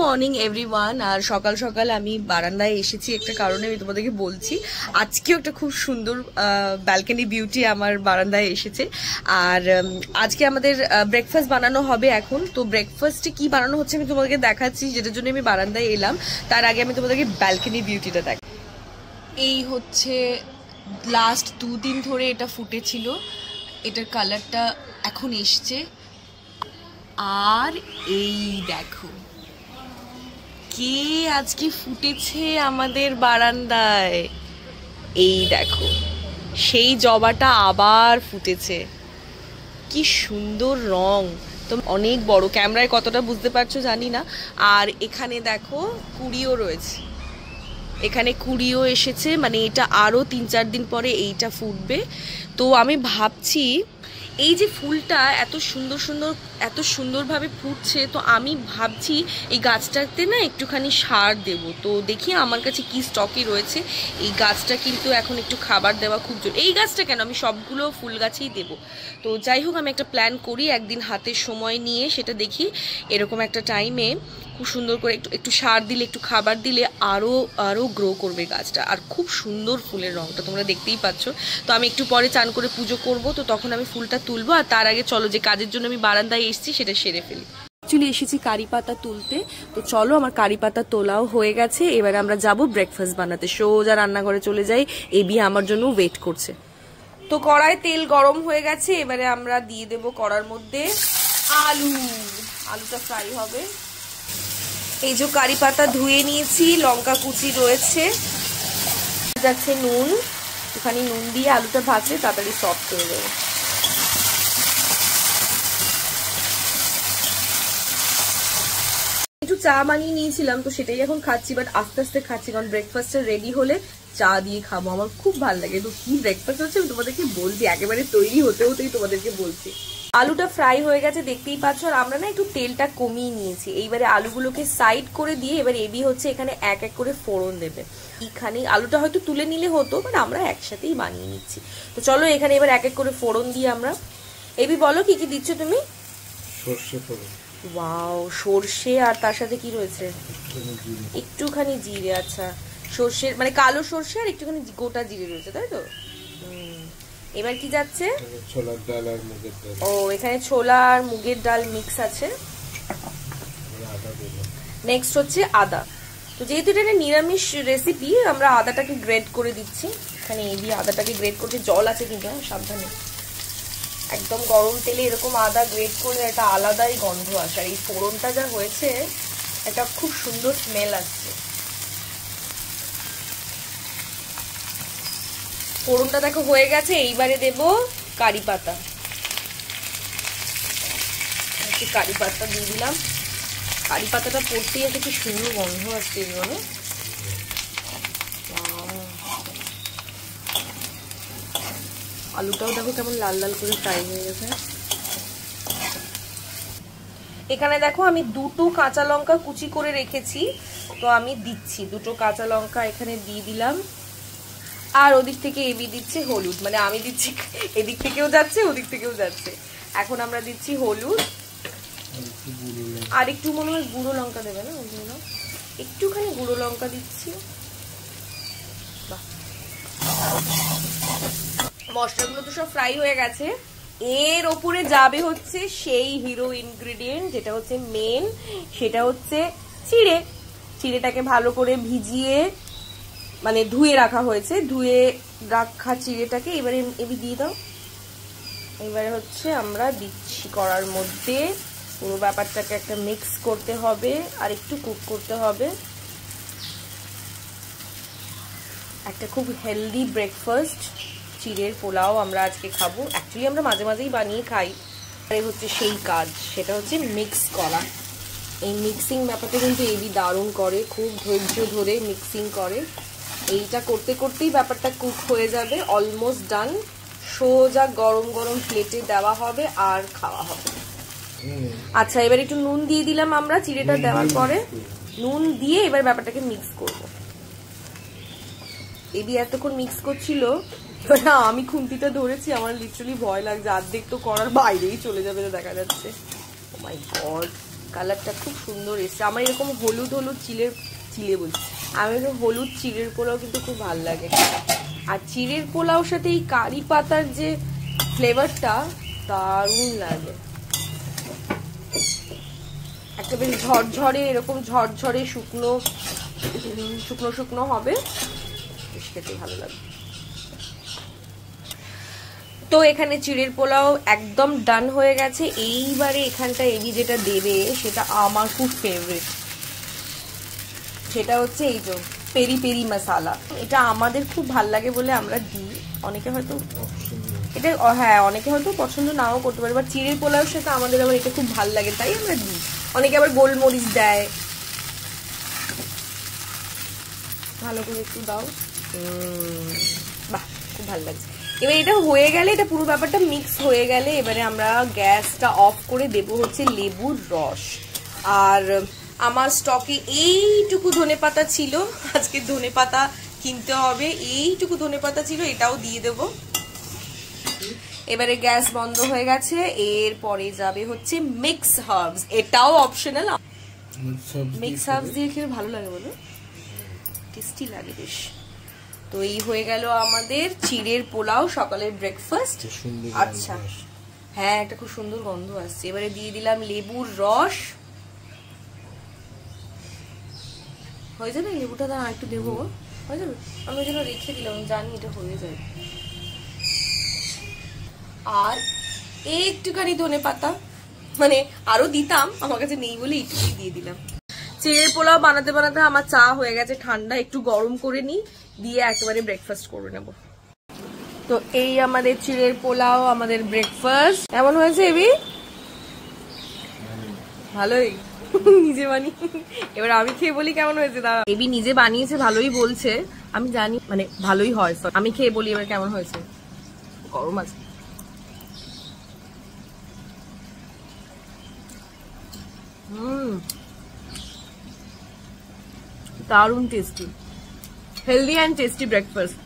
Morning everyone. আর সকাল সকাল আমি বারান্দায় এসেছি একটা কারণে আমি তোমাদেরকে বলছি। আজকেও একটা খুব সুন্দর ব্যালকনি বিউটি আমার বারান্দায় এসেছে। আর আজকে আমাদের ব্রেকফাস্ট বানানো হবে এখন। তো ব্রেকফাস্টে কি বানানো হচ্ছে আমি তোমাদেরকে দেখাচ্ছি, যেটার জন্য আমি বারান্দায় এলাম। তার আগে আমি তোমাদেরকে ব্যালকনি বিউটিটা দেখ। এই হচ্ছে লাস্ট 2 দিন ধরে এটা ফুটেছিল, এটার কালারটা এখন এসছে। আর এই দেখো কে আজকে ফুটেছে আমাদের বারান্দায়। এই দেখো সেই জবাটা আবার ফুটেছে, কি সুন্দর রং। তো অনেক বড়, ক্যামেরায় কতটা বুঝতে পারছো জানি না। আর এখানে দেখো কুড়িও রয়েছে, এখানে কুড়িও এসেছে, মানে এটা আরও 3-4 দিন পরে এইটা ফুটবে। তো আমি ভাবছি এই যে ফুলটা এত সুন্দরভাবে ফুটছে, তো আমি ভাবছি এই গাছটাতে না একটুখানি সার দেব। তো দেখি আমার কাছে কি স্টকে রয়েছে। এই গাছটা কিন্তু এখন একটু খাবার দেওয়া খুব জরুরি। এই গাছটা কেন, আমি সবগুলো ফুল গাছেই দেব। তো যাই হোক, আমি একটা প্ল্যান করি একদিন হাতে সময় নিয়ে, সেটা দেখি এরকম একটা টাইমে খুব সুন্দর করে একটু সার দিলে, একটু খাবার দিলে আরও গ্রো করবে গাছটা। আর খুব সুন্দর ফুলের রঙটা তোমরা দেখতেই পাচ্ছ। তো আমি একটু পরে চান করে পুজো করব, তো তখন আমি ফুলটা তুলবো। আর তার আগে চলো যে কাজের জন্য আমি বারান্দায় এসেছি সেটা সেরে ফেলি। অ্যাকচুয়ালি এসেছি কারি পাতা তুলতে। তো চলো, আমার কারি পাতা তোলাও হয়ে গেছে। এবারে আমরা যাব ব্রেকফাস্ট বানাতে। সোজা রান্নাঘরে চলে যাই, এবি আমার জন্য ওয়েট করছে। তো কড়ায় তেল গরম হয়ে গেছে, এবারে আমরা দিয়ে দেব কড়ার মধ্যে আলুটা ফ্রাই হবে। এই যে কারি পাতা ধুয়ে নিয়েছি, লঙ্কা কুচি রয়েছে, যাচ্ছে নুন, একটুখানি নুন দিয়ে আলুটা ভাজলে তাড়াতাড়ি সফট হয়ে যাবে। একটু চা বানিয়ে নিয়েছিলাম, তো সেটাই এখন খাচ্ছি, বাট আস্তে আস্তে খাচ্ছি, কারণ ব্রেকফাস্টটা রেডি হলে চা দিয়ে খাবো, আমার খুব ভালো লাগে। তো কি ব্রেকফাস্ট হচ্ছে আমি তোমাদেরকে বলছি, একেবারে তৈরি হতেই তোমাদেরকে বলছি। আলুটা ফ্রাই হয়ে গেছে দেখতেই পাচ্ছ। আর আমরা না একটু তেলটা কমিয়ে নিয়েছি। এইবারে আলুগুলোকে সাইড করে দিয়ে এবার এবি হচ্ছে এখানে এক এক করে ফোড়ন দেবে। এখানে আলুটা হয়তো তুলে নিলে হতো, বাট আমরা একসাথেই বানিয়ে নিচ্ছি। তো চলো এখানে এবার এক এক করে ফোড়ন দিয়ে আমরা। এবি বলো কি কি দিচ্ছ তুমি? সরষে ফোড়ন। ওয়াও, সরষে আর তার সাথে কি রয়েছে? একটুখানি জিরে। আচ্ছা, সরষের মানে কালো সরষে আর একটুখানি গোটা জিরে রয়েছে, তাই তো? এবার কি যাচ্ছে? ছোলার ডাল আর মুগের ডাল। ও, এখানে ছোলা আর মুগের ডাল মিক্স আছে। নেক্সট হচ্ছে আদা। তো যেহেতু এটা একটা নিরামিষ রেসিপি, আমরা আদাটাকে গ্রেট করে দিচ্ছি। এখানে এবি আদাটাকে গ্রেট করছে, জল আছে কিন্তু সাবধানে। একদম গরম তেলে এরকম আদা গ্রেট করলে একটা আলাদাই গন্ধ আসে। আর এই ফোড়নটা যা হয়েছে, একটা খুব সুন্দর স্মেল আসছে। ফোড়নটা দেখো হয়ে গেছে। এইবারে দেব কারি পাতা। কারি পাতা দিয়ে দিলাম। কারি পাতাটা পড়তেই আছে, কি সুন্দর গন্ধ আসছে এগুলো। আলুটাও দেখো কেমন লাল লাল করে ফ্রাই হয়ে গেছে। এখানে দেখো আমি 2টো কাঁচা লঙ্কা কুচি করে রেখেছি, তো আমি দিচ্ছি 2টো কাঁচা লঙ্কা এখানে দিয়ে দিলাম। আর ওদিক থেকে এবি দিচ্ছে হলুদ, মানে আমি দিচ্ছি, এদিক থেকেও যাচ্ছে ওদিক থেকেও যাচ্ছে। এখন আমরা দিচ্ছি হলুদ, আর একটু মনে হয় গুঁড়ো লঙ্কা দেবে না, ওই জন্য একটুখানি গুঁড়ো লঙ্কা দিচ্ছি। মশলাগুলো তো সব ফ্রাই হয়ে গেছে। এর ওপরে যাবে হচ্ছে সেই হিরো ইনগ্রেডিয়েন্ট, যেটা হচ্ছে মেন, সেটা হচ্ছে চিড়ে। চিড়েটাকে ভালো করে ভিজিয়ে মানে ধুয়ে রাখা হয়েছে, ধুয়ে রাখা চিড়েটাকে এবারে এবি দিয়ে দাও। এবারে হচ্ছে আমরা দিচ্ছি কড়ার মধ্যে। পুরো ব্যাপারটাকে একটা মিক্স করতে হবে আর একটু কুক করতে হবে। একটা খুব হেলদি ব্রেকফাস্ট চিড়ের পোলাও আমরা আজকে খাবো। অ্যাকচুয়ালি আমরা মাঝে মাঝেই বানিয়ে খাই, আর হচ্ছে সেই কাজ, সেটা হচ্ছে মিক্স করা। এই মিক্সিং ব্যাপারটা কিন্তু এবি দারুণ করে, খুব ধৈর্য ধরে মিক্সিং করে। এইটা করতে করতেই ব্যাপারটা কুক হয়ে যাবে, অলমোস্ট ডান। সোজা গরম গরম প্লেটে দেওয়া হবে আর খাওয়া হবে। আচ্ছা, এবার একটু নুন দিয়ে দিলাম আমরা চিড়েটা দেওয়ার পরে। নুন দিয়ে এবার ব্যাপারটাকে মিক্স করব। এবি এতক্ষণ মিক্স করছিল, আমি খুন্তিটা ধরেছি, আমার লিটারালি ভয় লাগছে, অর্ধেক তো করার বাইরেই চলে যাবে দেখা যাচ্ছে। ও মাই গড, কালারটা খুব সুন্দর এসছে। আমার এরকম হলুদ হলুদ চিলে বলছি, আমি এরকম হলুদ চিড়ের পোলাও কিন্তু খুব ভালো লাগে। আর চিড়ের পোলাওর সাথে এই কারি পাতার যে ফ্লেভারটা দারুণ লাগে। একটা বেশ ঝরঝরে, এরকম ঝরঝরে শুকনো শুকনো শুকনো হবে, বেশ খেতে ভালো লাগে। তো এখানে চিড়ের পোলাও একদম ডান হয়ে গেছে। এইবারে এখানটা এবি যেটা দেবে সেটা আমার খুব ফেভারিট, সেটা হচ্ছে এই যে পেরি পেরি মশালা। এটা আমাদের খুব ভাল লাগে বলে আমরা দিই। অনেকে হয়তো এটা, হ্যাঁ অনেকে হয়তো পছন্দ নাও করতে পারে, বাট চিড়ের পোলাওর সাথে আমাদের আবার এটা খুব ভাল লাগে, তাই আমরা দিই। অনেকে আবার গোলমরিচ দেয়। ভালো করে একটু দাও, বাহ খুব ভালো লাগছে। এবার এটা হয়ে গেলে, এটা পুরো ব্যাপারটা মিক্স হয়ে গেলে এবারে আমরা গ্যাসটা অফ করে দেব হচ্ছে লেবুর রস। আর আমার স্টকে এইটুকু ধনেপাতা ছিল, আজকে ধনেপাতা কিনতে হবে, এইটুকু ধনেপাতা ছিল, এটাও দিয়ে দেব। এবারে গ্যাস বন্ধ হয়ে গেছে। এরপরে যাবে হচ্ছে মিক্স হার্বস, এটাও অপশনাল। মিক্স হার্বস দিয়ে খেলে ভালো লাগে, বলো টেস্টি লাগে বেশ। তো এই হয়ে গেল আমাদের চিড়ের পোলাও, সকালের ব্রেকফাস্ট। আচ্ছা হ্যাঁ, একটা খুব সুন্দর গন্ধ আসছে। এবারে দিয়ে দিলাম লেবুর রস। হয়ে যাবে লেবুটা, দাঁড়া একটু দেবো, হয়ে যাবে। আমি ওই জন্য রেখে দিলাম, জানি এটা হয়ে যাবে। আর একটুখানি ধনেপাতা, মানে আরো দিতাম, আমার কাছে নেই বলে এইটুকুই দিয়ে দিলাম। চিড়ের পোলাও বানাতে বানাতে আমার চা হয়ে গেছে ঠান্ডা, একটু গরম করে নিই, দিয়ে একেবারে ব্রেকফাস্ট করে নেব। তো এই আমাদের চিড়ের পোলাও, আমাদের ব্রেকফাস্ট। কেমন হয়েছে এবি? ভালোই, নিজে বানিয়ে। এবার আমি খেয়ে বলি কেমন হয়েছে। দাঁড়া, এবি নিজে বানিয়েছে, ভালোই বলছে, আমি জানি, মানে ভালোই হয়। আমি খেয়ে বলি এবার কেমন হয়েছে। গরম আছে। দারুণ tasty, healthy and tasty breakfast.